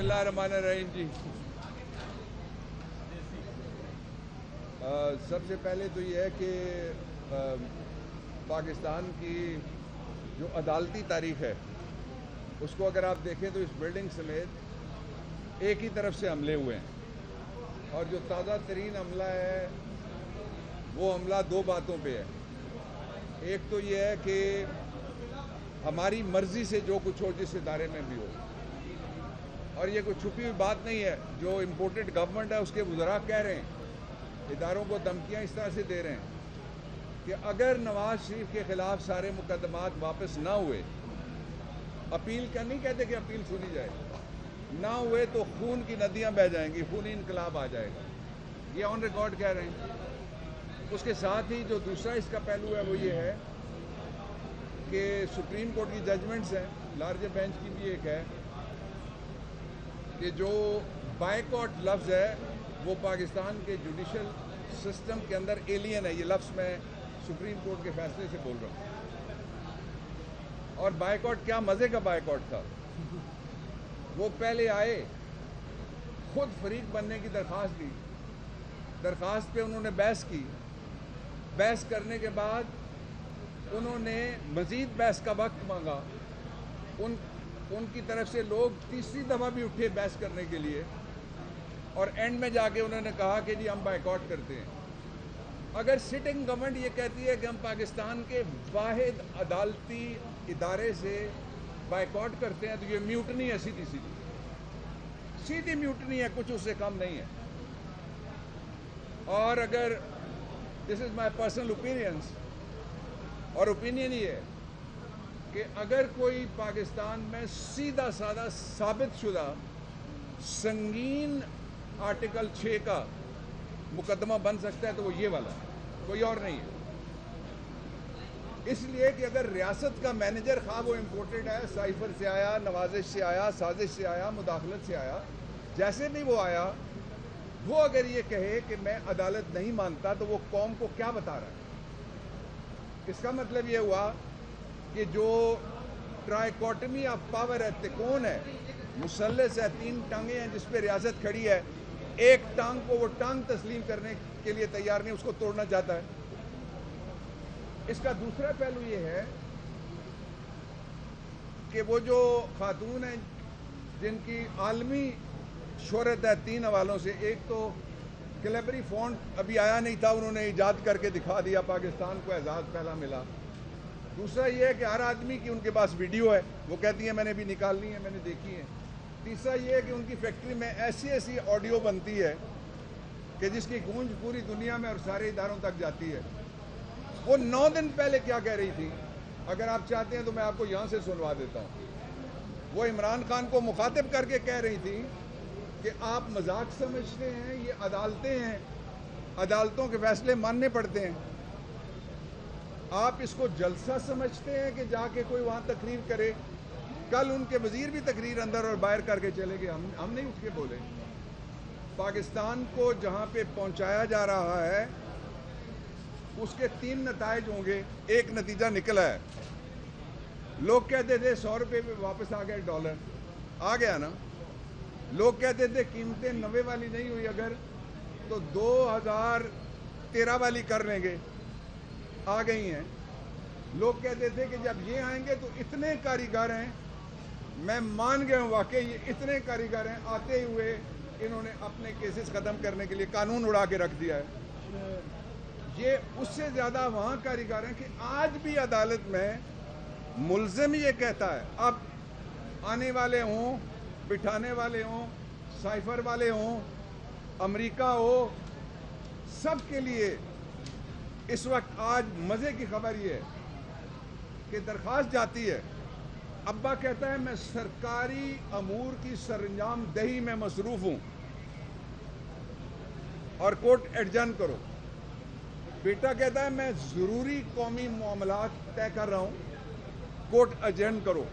बिस्मिल्लाहिर्रहमानिर्रहीम जी। सबसे पहले तो ये है कि पाकिस्तान की जो अदालती तारीख है उसको अगर आप देखें तो इस बिल्डिंग समेत एक ही तरफ से हमले हुए हैं और जो ताज़ा तरीन हमला है वो हमला दो बातों पे है। एक तो ये है कि हमारी मर्ज़ी से जो कुछ हो जिस इदारे में भी हो, और ये कोई छुपी हुई बात नहीं है। जो इम्पोर्टेड गवर्नमेंट है उसके वज़रा कह रहे हैं, इदारों को धमकियाँ इस तरह से दे रहे हैं कि अगर नवाज शरीफ के ख़िलाफ़ सारे मुकदमात वापस ना हुए, अपील का नहीं कहते कि अपील सुनी जाए, ना हुए तो खून की नदियाँ बह जाएंगी, खूनी इनकलाब आ जाएगा। ये ऑन रिकॉर्ड कह रहे हैं। उसके साथ ही जो दूसरा इसका पहलू है वो ये है कि सुप्रीम कोर्ट की जजमेंट्स हैं, लार्जर बेंच की भी एक है कि जो बायकॉट लफ्ज़ है वो पाकिस्तान के जुडिशल सिस्टम के अंदर एलियन है। ये लफ्ज़ मैं सुप्रीम कोर्ट के फैसले से बोल रहा हूँ। और बायकॉट क्या मज़े का बायकॉट था। वो पहले आए, खुद फरीक बनने की दरख्वास्त दी, दरख्वास्त पे उन्होंने बहस की, बहस करने के बाद उन्होंने मज़ीद बहस का वक्त मांगा। उनकी तरफ से लोग तीसरी दफ़ा भी उठे बहस करने के लिए और एंड में जाके उन्होंने कहा कि जी हम बायकॉट करते हैं। अगर सिटिंग गवर्नमेंट ये कहती है कि हम पाकिस्तान के वाहिद अदालती इदारे से बायकॉट करते हैं तो ये म्यूटनी है, सीधी सीधी म्यूटनी है, कुछ उससे कम नहीं है। और अगर this is my personal opinions, और ओपिनियन ये है कि अगर कोई पाकिस्तान में सीधा साधा साबित शुदा संगीन आर्टिकल 6 का मुकदमा बन सकता है तो वो ये वाला, कोई और नहीं है। इसलिए कि अगर रियासत का मैनेजर खा वो इम्पोर्टेड है, साइफर से आया, नवाजिश से आया, साजिश से आया, मुदाखलत से आया, जैसे भी वो आया, वो अगर ये कहे कि मैं अदालत नहीं मानता तो वो कौम को क्या बता रहा है। इसका मतलब ये हुआ कि जो ट्राइकोटमी ऑफ पावर है, तिकोन है, मुसल्लस है, 3 टांगे हैं जिस पे रियासत खड़ी है, एक टांग को वो टांग तस्लीम करने के लिए तैयार नहीं, उसको तोड़ना चाहता है। इसका दूसरा पहलू ये है कि वो जो खातून हैं जिनकी आलमी शोहरत है 3 हवालों से, एक तो कैलेबरी फॉन्ट अभी आया नहीं था, उन्होंने ईजाद करके दिखा दिया, पाकिस्तान को एजाज़ पहला मिला। दूसरा ये है कि हर आदमी की उनके पास वीडियो है, वो कहती है मैंने भी निकालनी है, मैंने देखी है। तीसरा ये है कि उनकी फैक्ट्री में ऐसी ऑडियो बनती है कि जिसकी गूंज पूरी दुनिया में और सारे इदारों तक जाती है। वो 9 दिन पहले क्या कह रही थी, अगर आप चाहते हैं तो मैं आपको यहाँ से सुनवा देता हूँ। वो इमरान खान को मुखातिब करके कह रही थी कि आप मजाक समझते हैं, ये अदालतें हैं, अदालतों के फैसले मानने पड़ते हैं। आप इसको जलसा समझते हैं कि जाके कोई वहाँ तकरीर करे। कल उनके वजीर भी तकरीर अंदर और बाहर करके चले गए, हम नहीं उठ के बोले। पाकिस्तान को जहाँ पे पहुँचाया जा रहा है उसके 3 नताइज होंगे। एक नतीजा निकला है, लोग कहते थे 100 रुपये पे वापस आ गए, डॉलर आ गया ना। लोग कहते थे कीमतें 90 वाली नहीं हुई अगर तो 2013 वाली कर लेंगे, आ गई हैं। लोग कहते थे कि जब ये आएंगे तो इतने कारीगर हैं, मैं मान गया हूँ वाकई ये इतने कारीगर हैं, आते हुए इन्होंने अपने केसेस ख़त्म करने के लिए कानून उड़ा के रख दिया है। ये उससे ज़्यादा वहाँ कारीगर हैं कि आज भी अदालत में मुल्ज़िम ये कहता है, अब आने वाले हों, बिठाने वाले हों, साइफर वाले हों, अमेरिका हो, सब के लिए इस वक्त आज मज़े की खबर ये है कि दरख्वास्त जाती है, अब्बा कहता है मैं सरकारी अमूर की सरंजाम दही में मसरूफ़ हूँ और कोर्ट एडजर्न करो। बेटा कहता है मैं ज़रूरी कौमी मामलात तय कर रहा हूँ, कोर्ट एडजर्न करो।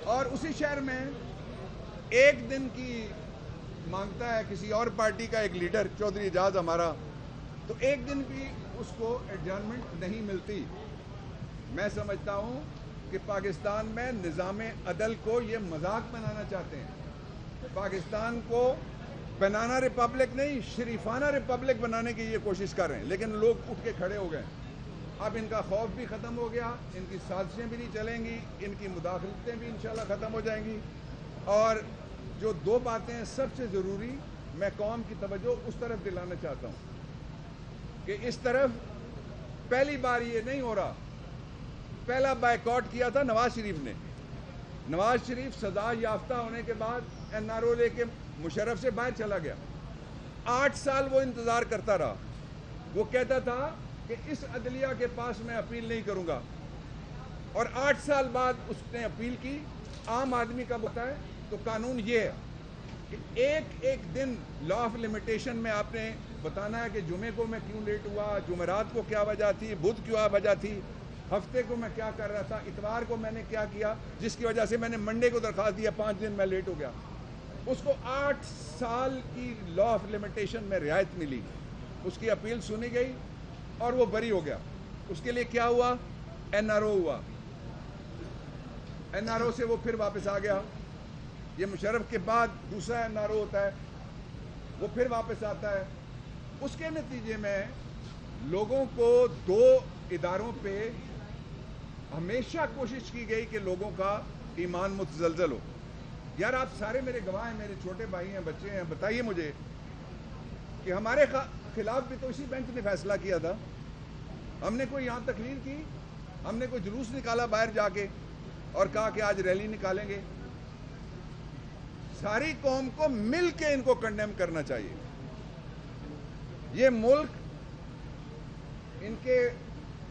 और उसी शहर में एक दिन की मांगता है किसी और पार्टी का एक लीडर, चौधरी एजाज हमारा, तो एक दिन भी उसको एडजर्नमेंट नहीं मिलती। मैं समझता हूँ کہ پاکستان میں نظام عدل کو یہ مذاق بنانا چاہتے ہیں. پاکستان کو بنانا ریپبلک نہیں، شریفانہ ریپبلک بنانے کی یہ کوشش کر رہے ہیں، لیکن لوگ اٹھ کے کھڑے ہو گئے. اب ان کا خوف بھی ختم ہو گیا، ان کی سازشیں بھی نہیں چلیں گی، ان کی مداخلتیں بھی انشاءاللہ ختم ہو جائیں گی. اور جو دو باتیں ہیں سب سے ضروری، میں قوم کی توجہ اس طرف دلانا چاہتا ہوں کہ اس طرف پہلی بار یہ نہیں ہو رہا. پہلا بائیکاٹ کیا تھا نواز شریف نے. نواز شریف سزا یافتہ ہونے کے بعد این آر او لے کے مشرف سے باہر چلا گیا. 8 سال وہ انتظار کرتا رہا. وہ کہتا تھا کہ اس عدلیہ کے پاس میں اپیل نہیں کروں گا، اور 8 سال بعد اس نے اپیل کی. عام آدمی کا ہوتا ہے تو قانون یہ ہے کہ ایک دن لا آف لمیٹیشن میں آپ نے بتانا ہے کہ جمعے کو میں کیوں لیٹ ہوا، جمعرات کو کیا وجہ تھی، بدھ کیا وجہ تھی، ہفتے کو میں کیا کر رہا تھا، اتوار کو میں نے کیا کیا جس کی وجہ سے میں نے منڈے کو درخواست دیا 5 دن میں لیٹ ہو گیا. اس کو 8 سال کی لا آف لمیٹیشن میں رعایت ملی. اس کی اپیل سنی گئی اور وہ بری ہو گیا. اس کے لیے کیا ہوا؟ این آر او ہوا. این آر او سے وہ پھر واپس آ گیا. یہ مشرف کے بعد دوسرا این آر او ہوتا ہے، وہ پھر واپس آتا ہے. اس کے نتیجے میں لوگوں کو 2 اداروں پہ ہمیشہ کوشش کی گئی کہ لوگوں کا ایمان متزلزل ہو. یار آپ سارے میرے گواہ ہیں، میرے چھوٹے بھائی ہیں، بچے ہیں، بتائیے مجھے کہ ہمارے خلاف بھی تو اسی بینچ نے فیصلہ کیا تھا. ہم نے کوئی یہاں تقریر کی، ہم نے کوئی جلوس نکالا باہر جا کے اور کہا کہ آج ریلی نکالیں گے. ساری قوم کو مل کے ان کو کنڈیم کرنا چاہیے. یہ ملک ان کے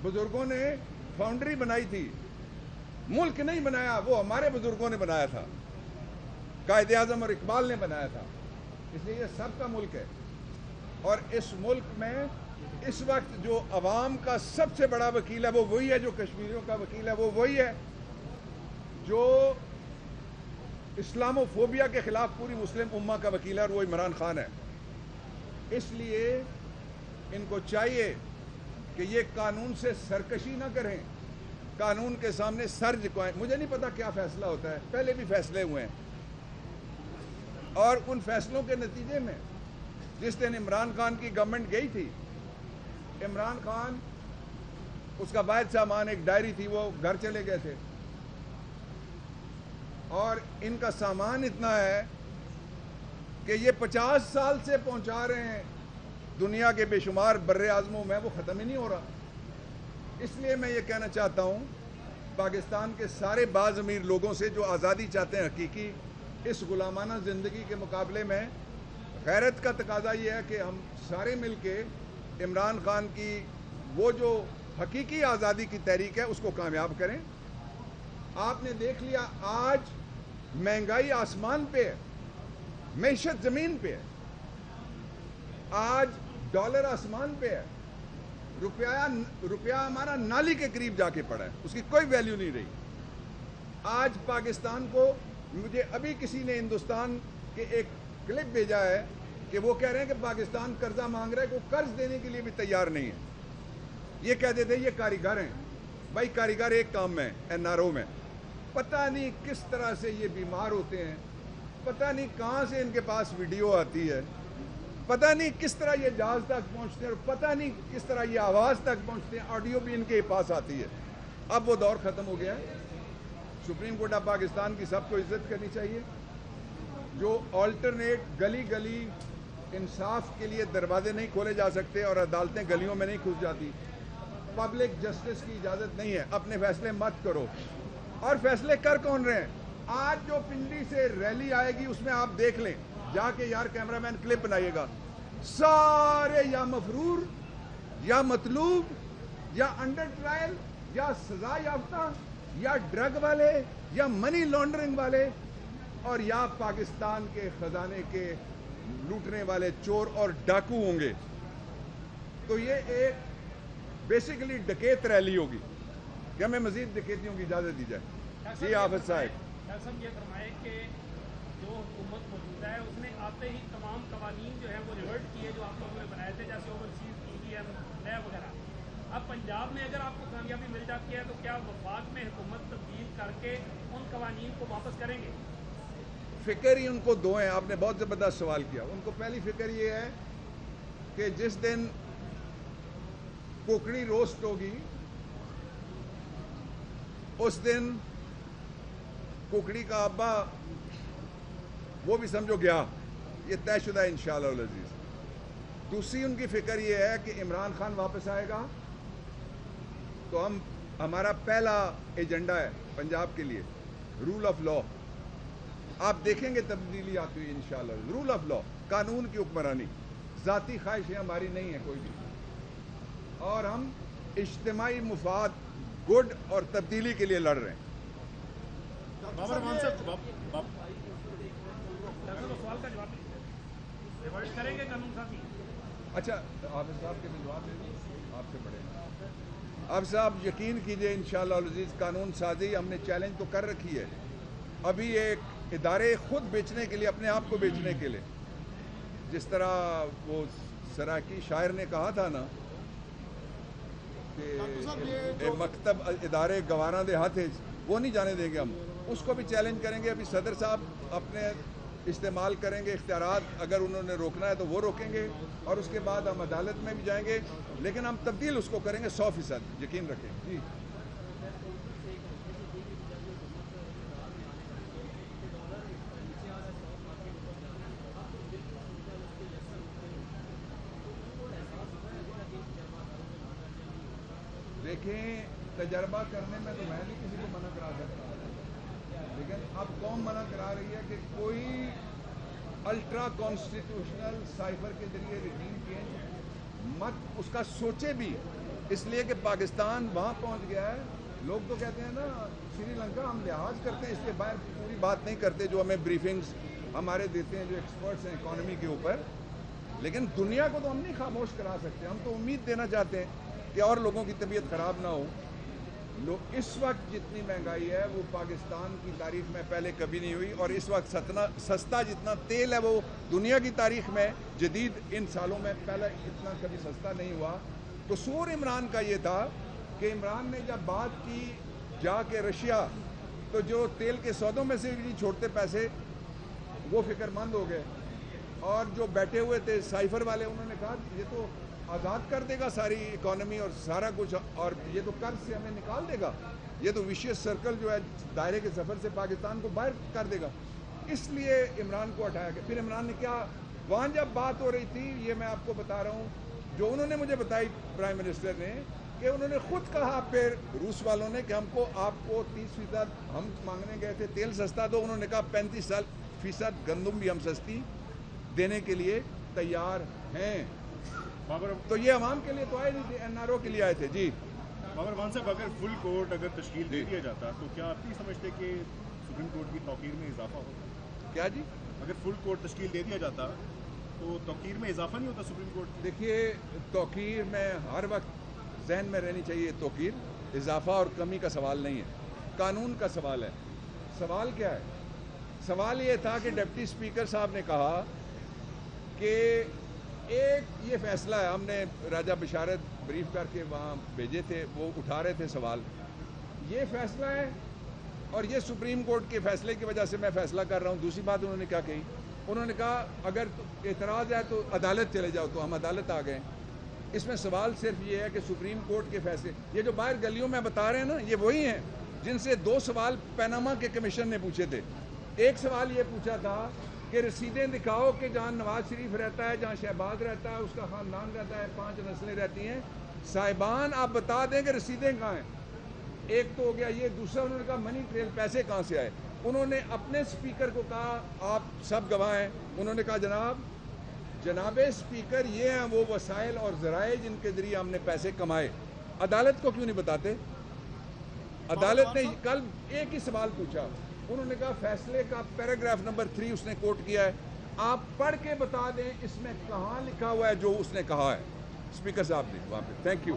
بزرگوں نے فاؤنڈری بنائی تھی، ملک نہیں بنایا، وہ ہمارے بزرگوں نے بنایا تھا، قائد اعظم اور اقبال نے بنایا تھا. اس لیے یہ سب کا ملک ہے. اور اس ملک میں اس وقت جو عوام کا سب سے بڑا وکیل ہے وہ وہی ہے، جو کشمیریوں کا وکیل ہے وہ وہی ہے، جو اسلام و فوبیا کے خلاف پوری مسلم امہ کا وکیل ہے، اور وہ عمران خان ہے. اس لیے ان کو چاہیے کہ یہ قانون سے سرکشی نہ کریں، قانون کے سامنے سر جھکائیں. مجھے نہیں پتا کیا فیصلہ ہوتا ہے، پہلے بھی فیصلے ہوئے ہیں، اور ان فیصلوں کے نتیجے میں جس دن عمران خان کی گورنمنٹ گئی تھی، عمران خان اس کا واحد سامان ایک ڈائری تھی، وہ گھر چلے گئے تھے. اور ان کا سامان اتنا ہے کہ یہ 50 سال سے پہنچا رہے ہیں دنیا کے بے شمار بر اعظموں میں، وہ ختم ہی نہیں ہو رہا. اس لیے میں یہ کہنا چاہتا ہوں پاکستان کے سارے باضمیر لوگوں سے جو آزادی چاہتے ہیں حقیقی، اس غلامانہ زندگی کے مقابلے میں غیرت کا تقاضا یہ ہے کہ ہم سارے مل کے عمران خان کی وہ جو حقیقی آزادی کی تحریک ہے اس کو کامیاب کریں. آپ نے دیکھ لیا آج مہنگائی آسمان پہ ہے، معیشت زمین پہ ہے. آج ڈالر آسمان پہ ہے، روپیہ ہمارا نالی کے قریب جا کے پڑا ہے، اس کی کوئی ویلیو نہیں رہی. آج پاکستان کو، مجھے ابھی کسی نے ہندوستان کے ایک کلپ بھیجا ہے کہ وہ کہہ رہے ہیں کہ پاکستان قرضہ مانگ رہا ہے، کوئی قرض دینے کے لیے بھی تیار نہیں ہے. یہ کہتے تھے یہ کاریگر ہیں. بھائی کاریگر ایک کام میں این آر او میں، پتہ نہیں کس طرح سے یہ بیمار ہوتے ہیں، پتہ نہیں کہاں سے ان کے پاس ویڈیو آتی ہے، پتہ نہیں کس طرح یہ جہاز تک پہنچتے ہیں، اور پتہ نہیں کس طرح یہ آواز تک پہنچتے ہیں، آڈیو بھی ان کے پاس آتی ہے. اب وہ دور ختم ہو گیا ہے. سپریم کورٹ آف پاکستان کی سب کو عزت کرنی چاہیے. جو آلٹرنیٹ گلی گلی انصاف کے لیے دروازے نہیں کھولے جا سکتے اور عدالتیں گلیوں میں نہیں کھس جاتی، پبلک جسٹس کی اجازت نہیں ہے. اپنے فیصلے مت کرو. اور فیصلے کر کون رہے ہیں؟ آج جو پنڈی سے ریلی آئے گی اس میں آپ دیکھ لیں جا کے، یار کیمرہ مین کلپ بنائیے گا، سارے یا مفرور یا مطلوب یا انڈر ٹرائل یا سزا یافتہ یا ڈرگ والے یا منی لانڈرنگ والے اور یا پاکستان کے خزانے کے لوٹنے والے چور اور ڈاکو ہوں گے. تو یہ ایک بیسیکلی ڈکیت ریلی ہوگی کہ ہمیں مزید ڈکیتیوں کی اجازت دی جائے. جی حافظ صاحب. ڈاکٹر صاحب یہ فرمائے کہ جو حکومت موجودہ ہے اس نے آتے ہی تمام قوانین جو ہیں وہ ریورٹ کیے جو آپ لوگوں نے بنائے تھے، جیسے اوورسیز EVM وغیرہ. اب पंजाब में अगर आपको कामयाबी मिल जाती है तो क्या वफाक में हुकूमत तब्दील करके उन कवानीन को वापस करेंगे? फिक्र ही उनको दो हैं। आपने बहुत ज़बरदस्त सवाल किया। उनको पहली फिक्र ये है कि जिस दिन कुकड़ी रोस्ट होगी उस दिन कुकड़ी का अब्बा वो भी समझो गया, ये तयशुदा इंशाअल्लाह अज़ीज़। दूसरी उनकी फिक्र ये है कि इमरान खान वापस आएगा तो हमारा पहला एजेंडा है पंजाब के लिए रूल ऑफ लॉ। आप देखेंगे तब्दीली आती हुई इंशाअल्लाह। रूल ऑफ लॉ, कानून की हुक्मरानी, ज़ाती ख्वाहिशें हमारी नहीं है कोई भी, और हम इज्तिमाई मुफाद, गुड और तब्दीली के लिए लड़ रहे हैं। डॉक्टर सवाल का जवाब रिवर्स करेंगे कानून साथी? अच्छा, हाफिज़ साहब के जवाब दे दीजिए, आपसे पढ़ेंगे। अब साहब यकीन कीजिए इंशाअल्लाह अज़ीज़, कानून साजी हमने चैलेंज तो कर रखी है। अभी एक इदारे खुद बेचने के लिए, अपने आप को बेचने के लिए, जिस तरह वो सराकी शायर ने कहा था ना कि मकतब इदारे गवारा दे हाथ, वो नहीं जाने देंगे हम, उसको भी चैलेंज करेंगे। अभी सदर साहब अपने इस्तेमाल करेंगे इख्तियारात, अगर उन्होंने रोकना है तो वो रोकेंगे, और उसके बाद हम अदालत में भी जाएंगे, लेकिन हम तब्दील उसको करेंगे 100%, यकीन रखें जी। देखें, तजर्बा करने में तो मैं नहीं किसी को मना करा सकता, लेकिन अब कौम मना करा रही है कि कोई अल्ट्रा कॉन्स्टिट्यूशनल साइफर के जरिए रिजीम चेंज मत उसका सोचे भी, इसलिए कि पाकिस्तान वहाँ पहुँच गया है। लोग तो कहते हैं ना श्रीलंका हम लिहाज करते हैं, इसके बाहर पूरी बात नहीं करते जो हमें ब्रीफिंग्स हमारे देते हैं जो एक्सपर्ट्स हैं इकॉनमी के ऊपर, लेकिन दुनिया को तो हम नहीं खामोश करा सकते। हम तो उम्मीद देना चाहते हैं कि और लोगों की तबीयत ख़राब ना हो। इस वक्त जितनी महंगाई है वो पाकिस्तान की तारीख में पहले कभी नहीं हुई, और इस वक्त सस्ता जितना तेल है वो दुनिया की तारीख में जदीद इन सालों में पहले इतना कभी सस्ता नहीं हुआ। कसूर इमरान का ये था कि इमरान ने जब बात की जाके रशिया, तो जो तेल के सौदों में से भी छोड़ते पैसे वो फिक्रमंद हो गए, और जो बैठे हुए थे साइफर वाले उन्होंने कहा ये तो आज़ाद कर देगा सारी इकॉनमी और सारा कुछ, और ये तो कर्ज से हमें निकाल देगा, ये तो विशियस सर्कल जो है दायरे के सफ़र से पाकिस्तान को बाहर कर देगा। इसलिए इमरान को हटाया गया। फिर इमरान ने क्या, वहाँ जब बात हो रही थी, ये मैं आपको बता रहा हूँ जो उन्होंने मुझे बताई प्राइम मिनिस्टर ने, कि उन्होंने खुद कहा फिर रूस वालों ने कि हमको आपको 30% हम मांगने गए थे तेल सस्ता, तो उन्होंने कहा 35% गंदम भी हम सस्ती देने के लिए तैयार हैं। तो ये अवाम के लिए तो आए नहीं थे, NRO के लिए आए थे जी। बाबर मान साहब, अगर फुल कोर्ट अगर तश्कील दे दिया जाता तो क्या आप नहीं समझते कि सुप्रीम कोर्ट की तौकीर में इजाफा होता? क्या जी? अगर फुल कोर्ट तश्कील दे दिया जाता तो तौकीर में इजाफा नहीं होता सुप्रीम कोर्ट की? देखिए, तौकीर में हर वक्त जहन में रहनी चाहिए, तौकीर इजाफा और कमी का सवाल नहीं है, कानून का सवाल है। सवाल क्या है? सवाल ये था कि डिप्टी स्पीकर साहब ने कहा कि एक ये फैसला है, हमने राजा बिशारत ब्रीफ करके वहाँ भेजे थे, वो उठा रहे थे सवाल, ये फैसला है और ये सुप्रीम कोर्ट के फैसले की वजह से मैं फैसला कर रहा हूँ। दूसरी बात उन्होंने क्या कही, उन्होंने कहा अगर एतराज़ है तो अदालत चले जाओ, तो हम अदालत आ गए। इसमें सवाल सिर्फ ये है कि सुप्रीम कोर्ट के फैसले, ये जो बाहर गलियों में बता रहे हैं ना, ये वही हैं जिनसे 2 सवाल पनामा के कमीशन ने पूछे थे। एक सवाल ये पूछा था कि रसीदें दिखाओ कि जहाँ नवाज शरीफ रहता है, जहाँ शहबाज रहता है, उसका ख़ानदान रहता है, 5 नस्लें रहती हैं, साहिबान आप बता दें कि रसीदें कहाँ हैं। एक तो हो गया ये। दूसरा उन्होंने कहा मनी ट्रेल, पैसे कहाँ से आए। उन्होंने अपने स्पीकर को कहा आप सब गवाह हैं। उन्होंने कहा जनाबे स्पीकर, ये हैं वो वसाइल और ज़राए जिनके ज़रिए हमने पैसे कमाए, अदालत को क्यों नहीं बताते? अदालत ने कल एक ही सवाल पूछा, उन्होंने कहा फैसले का पैराग्राफ नंबर 3 उसने कोट किया है, आप पढ़ के बता दें इसमें कहाँ लिखा हुआ है जो उसने कहा है, स्पीकर साहब ने वहाँ पे। Thank you.